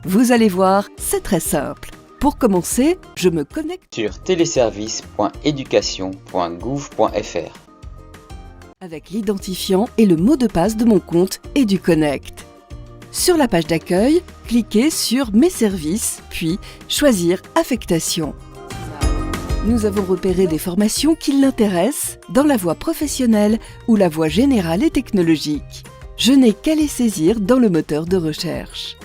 Vous allez voir, c'est très simple. Pour commencer, je me connecte sur teleservice.education.gouv.fr avec l'identifiant et le mot de passe de mon compte EduConnect. Sur la page d'accueil, cliquez sur Mes services, puis choisir Affectation. Nous avons repéré des formations qui l'intéressent dans la voie professionnelle ou la voie générale et technologique. Je n'ai qu'à les saisir dans le moteur de recherche.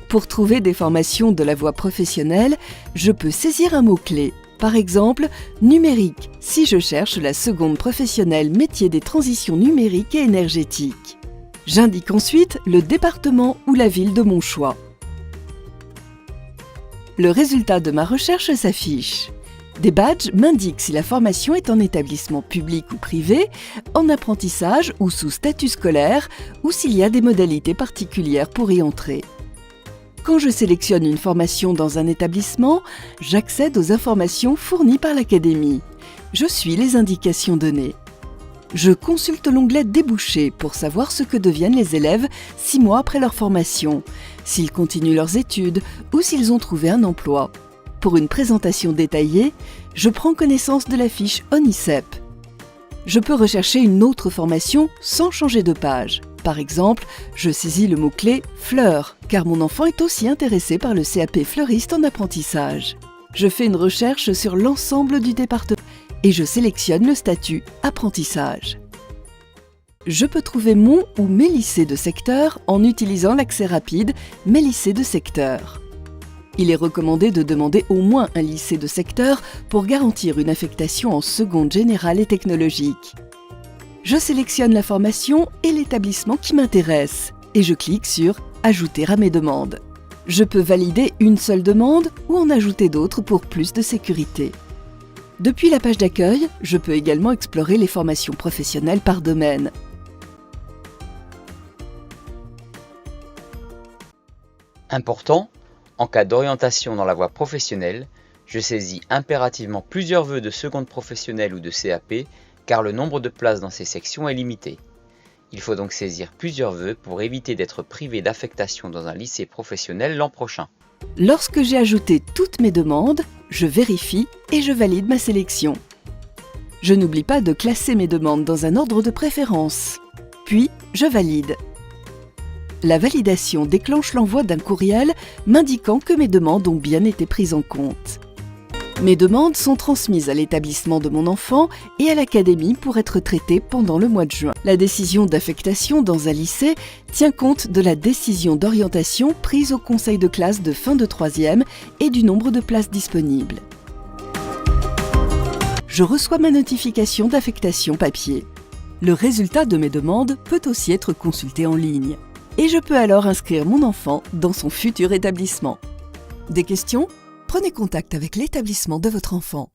Pour trouver des formations de la voie professionnelle, je peux saisir un mot-clé. Par exemple, numérique, si je cherche la seconde professionnelle métier des transitions numériques et énergétiques. J'indique ensuite le département ou la ville de mon choix. Le résultat de ma recherche s'affiche. Des badges m'indiquent si la formation est en établissement public ou privé, en apprentissage ou sous statut scolaire, ou s'il y a des modalités particulières pour y entrer. Quand je sélectionne une formation dans un établissement, j'accède aux informations fournies par l'académie. Je suis les indications données. Je consulte l'onglet Débouchés pour savoir ce que deviennent les élèves 6 mois après leur formation, s'ils continuent leurs études ou s'ils ont trouvé un emploi. Pour une présentation détaillée, je prends connaissance de la fiche ONICEP. Je peux rechercher une autre formation sans changer de page. Par exemple, je saisis le mot-clé « fleurs » car mon enfant est aussi intéressé par le CAP fleuriste en apprentissage. Je fais une recherche sur l'ensemble du département et je sélectionne le statut « apprentissage ». Je peux trouver mon ou mes lycées de secteur en utilisant l'accès rapide « Mes lycées de secteur ». Il est recommandé de demander au moins un lycée de secteur pour garantir une affectation en seconde générale et technologique. Je sélectionne la formation et l'établissement qui m'intéresse et je clique sur « Ajouter à mes demandes ». Je peux valider une seule demande ou en ajouter d'autres pour plus de sécurité. Depuis la page d'accueil, je peux également explorer les formations professionnelles par domaine. Important, en cas d'orientation dans la voie professionnelle, je saisis impérativement plusieurs vœux de seconde professionnelle ou de CAP car le nombre de places dans ces sections est limité. Il faut donc saisir plusieurs vœux pour éviter d'être privé d'affectation dans un lycée professionnel l'an prochain. Lorsque j'ai ajouté toutes mes demandes, je vérifie et je valide ma sélection. Je n'oublie pas de classer mes demandes dans un ordre de préférence. Puis, je valide. La validation déclenche l'envoi d'un courriel m'indiquant que mes demandes ont bien été prises en compte. Mes demandes sont transmises à l'établissement de mon enfant et à l'académie pour être traitées pendant le mois de juin. La décision d'affectation dans un lycée tient compte de la décision d'orientation prise au conseil de classe de fin de 3e et du nombre de places disponibles. Je reçois ma notification d'affectation papier. Le résultat de mes demandes peut aussi être consulté en ligne. Et je peux alors inscrire mon enfant dans son futur établissement. Des questions ? Prenez contact avec l'établissement de votre enfant.